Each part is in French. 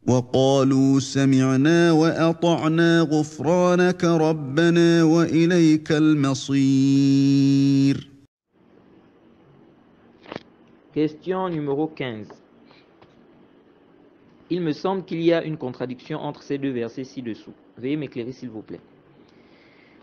وقالوا سمعنا وأطعنا غفرانك ربنا وإليك المصير. Question numéro 15. Il me semble qu'il y a une contradiction entre ces deux versets ci-dessous. Veuillez m'éclairer s'il vous plaît.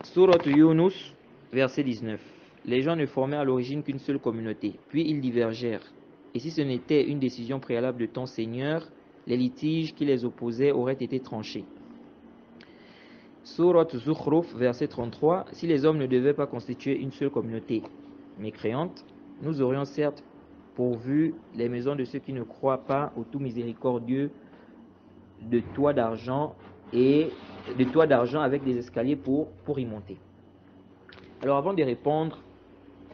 Surat Yunus, verset 19. Les gens ne formaient à l'origine qu'une seule communauté, puis ils divergèrent. Et si ce n'était une décision préalable de ton Seigneur, les litiges qui les opposaient auraient été tranchés. Surat Zukhruf, verset 33. Si les hommes ne devaient pas constituer une seule communauté mécréante, nous aurions certes pourvu les maisons de ceux qui ne croient pas au tout miséricordieux de toits d'argent avec des escaliers pour y monter. Alors avant de répondre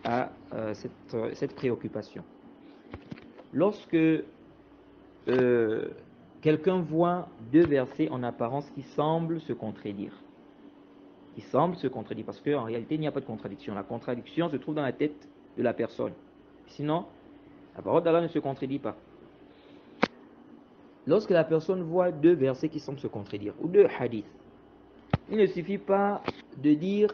à cette préoccupation, lorsque quelqu'un voit deux versets en apparence qui semblent se contredire, parce qu'en réalité il n'y a pas de contradiction. La contradiction se trouve dans la tête de la personne. Sinon, la parole d'Allah ne se contredit pas. Lorsque la personne voit deux versets qui semblent se contredire, ou deux hadiths, il ne suffit pas de dire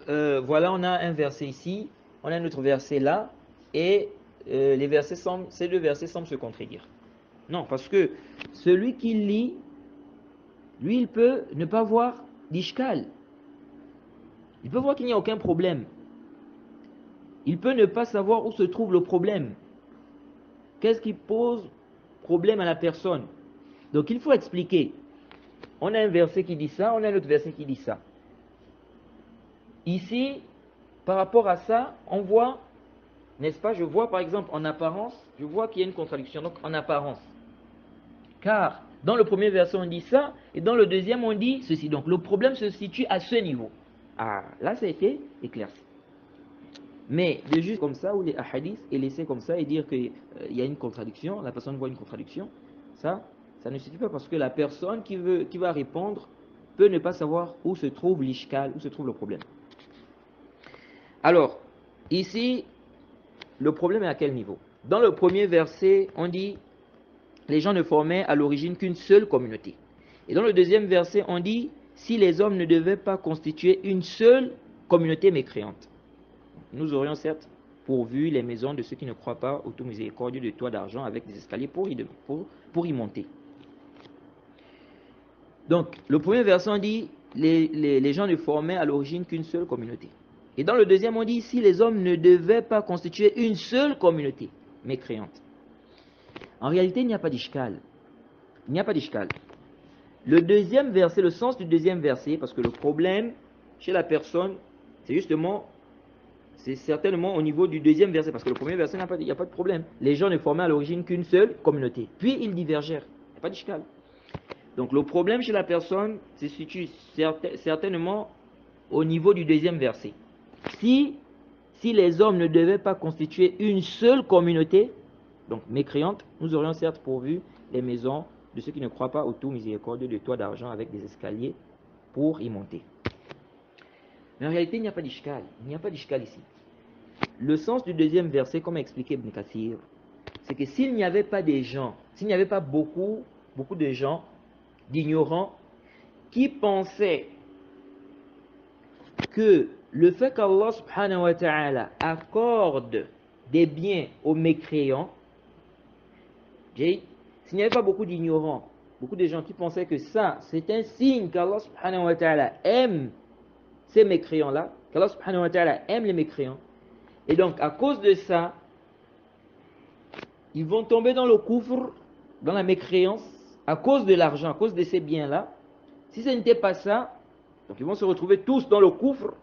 voilà, on a un verset ici, on a un autre verset là, et ces deux versets semblent se contredire. Non, parce que celui qui lit, lui, il peut ne pas voir d'ishkal. Il peut voir qu'il n'y a aucun problème. Il peut ne pas savoir où se trouve le problème. Qu'est-ce qui pose problème à la personne? Donc il faut expliquer. On a un verset qui dit ça, on a un autre verset qui dit ça. Ici, par rapport à ça, on voit, n'est-ce pas, je vois par exemple en apparence, je vois qu'il y a une contradiction, donc en apparence. Car dans le premier verset on dit ça, et dans le deuxième on dit ceci. Donc le problème se situe à ce niveau. Ah, là ça a été éclairci. Mais de juste comme ça, ou les hadiths, et laisser comme ça et dire qu'il y a une contradiction, la personne voit une contradiction, ça ne suffit pas parce que la personne qui va répondre peut ne pas savoir où se trouve l'ishkal, où se trouve le problème. Alors, ici, le problème est à quel niveau? Dans le premier verset, on dit les gens ne formaient à l'origine qu'une seule communauté. Et dans le deuxième verset, on dit si les hommes ne devaient pas constituer une seule communauté mécréante. Nous aurions certes pourvu les maisons de ceux qui ne croient pas au tout miséricordieux de toits d'argent avec des escaliers pour y monter. Donc, le premier verset, on dit les gens ne formaient à l'origine qu'une seule communauté. Et dans le deuxième, on dit si les hommes ne devaient pas constituer une seule communauté mécréante. En réalité, il n'y a pas d'ishkal. Il n'y a pas d'ishkal. Le deuxième verset, le sens du deuxième verset, parce que le problème chez la personne, c'est certainement au niveau du deuxième verset, parce que le premier verset, il n'y a pas de problème. Les gens ne formaient à l'origine qu'une seule communauté. Puis ils divergèrent. Il n'y a pas d'ishkal. Donc le problème chez la personne se situe certainement au niveau du deuxième verset. Si les hommes ne devaient pas constituer une seule communauté, donc mécréante, nous aurions certes pourvu les maisons de ceux qui ne croient pas au tout miséricordieux de toits d'argent avec des escaliers pour y monter. Mais en réalité, il n'y a pas d'ishkal. Il n'y a pas d'ishkal ici. Le sens du deuxième verset, comme a expliqué Ibn Kathir, c'est que s'il n'y avait pas des gens, s'il n'y avait pas beaucoup de gens, d'ignorants, qui pensaient que le fait qu'Allah subhanahu wa ta'ala accorde des biens aux mécréants, s'il n'y avait pas beaucoup d'ignorants, beaucoup de gens qui pensaient que ça, c'est un signe qu'Allah subhanahu wa ta'ala aime ces mécréants-là, qu'Allah subhanahu wa ta'ala aime les mécréants, et donc à cause de ça, ils vont tomber dans le kufr, dans la mécréance, à cause de l'argent, à cause de ces biens-là. Si ce n'était pas ça, donc ils vont se retrouver tous dans le kufr.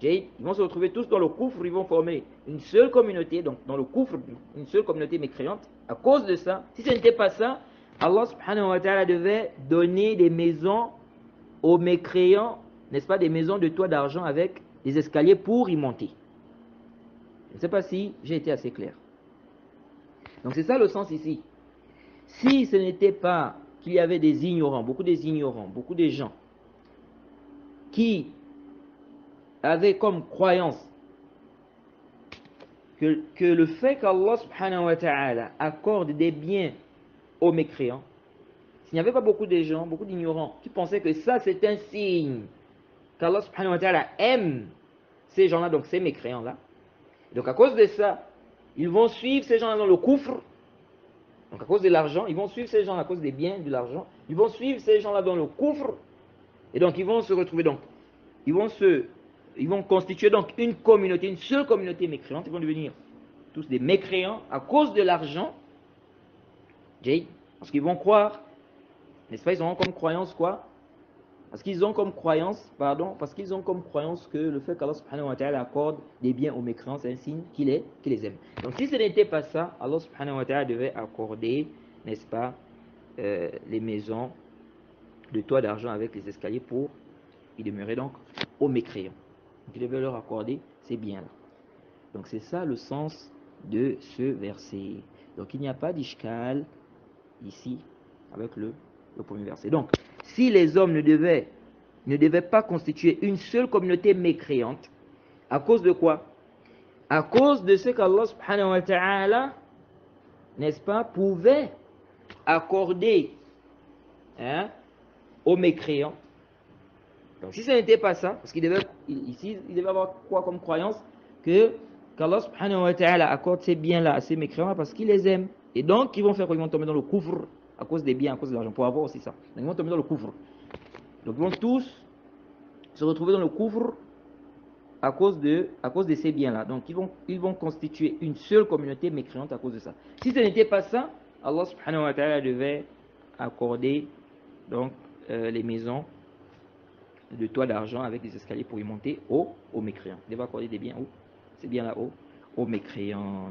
Ils vont se retrouver tous dans le kufr, ils vont former une seule communauté, donc dans le kufr, une seule communauté mécréante. À cause de ça, si ce n'était pas ça, Allah subhanahu wa ta'ala devait donner des maisons aux mécréants, n'est-ce pas, des maisons de toits d'argent avec des escaliers pour y monter. Je ne sais pas si j'ai été assez clair. Donc c'est ça le sens ici. Si ce n'était pas qu'il y avait des ignorants, beaucoup de gens qui avaient comme croyance que le fait qu'Allah subhanahu wa ta'ala accorde des biens aux mécréants, il n'y avait pas beaucoup de gens, beaucoup d'ignorants, qui pensaient que ça c'est un signe qu'Allah subhanahu wa ta'ala aime ces gens-là, donc ces mécréants-là. Donc à cause de ça, ils vont suivre ces gens-là dans le coufre. Donc à cause de l'argent, ils vont suivre ces gens à cause des biens, de l'argent. Ils vont suivre ces gens-là dans le coufre. Et donc ils vont se retrouver, donc ils vont constituer donc une communauté, une seule communauté mécréante. Ils vont devenir tous des mécréants à cause de l'argent. Parce qu'ils vont croire, n'est-ce pas, ils auront comme croyance quoi? Parce qu'ils ont comme croyance que le fait qu'Allah subhanahu wa ta'ala accorde des biens aux mécréants, c'est un signe qu'il les aime. Donc si ce n'était pas ça, Allah subhanahu wa ta'ala devait accorder, n'est-ce pas, les maisons de toit d'argent avec les escaliers pour y demeurer donc aux mécréants. Donc il devait leur accorder ces biens-là. Donc c'est ça le sens de ce verset. Donc il n'y a pas d'ishkal ici avec le premier verset. Donc si les hommes ne devaient pas constituer une seule communauté mécréante, à cause de quoi? À cause de ce qu'Allah subhanahu wa ta'ala, n'est-ce pas, pouvait accorder aux mécréants. Donc si ce n'était pas ça, parce qu'il devait avoir quoi comme croyance? Qu'Allah subhanahu wa ta'ala accorde ces biens-là à ces mécréants parce qu'il les aime. Et donc ils vont faire quoi? Ils vont tomber dans le couvre à cause des biens, à cause de l'argent, pour avoir aussi ça. Donc ils vont tomber dans le couvre. Donc ils vont tous se retrouver dans le couvre à cause de ces biens-là. Donc ils vont constituer une seule communauté mécréante à cause de ça. Si ce n'était pas ça, Allah subhanahu wa ta'ala devait accorder donc les maisons de toit d'argent avec des escaliers pour y monter aux mécréants. Il devait accorder des biens ces biens-là aux mécréants.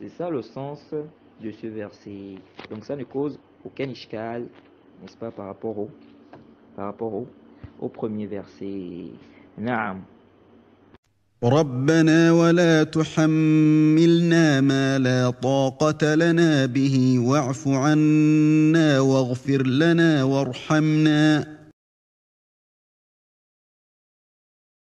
C'est ça le sens de ce verset. Donc ça ne cause aucun ishkal, n'est-ce pas, par rapport au premier verset. Naam. ربنا ولا تحملنا ما لا طاقة لنا به واعف عنا واغفر لنا وارحمنا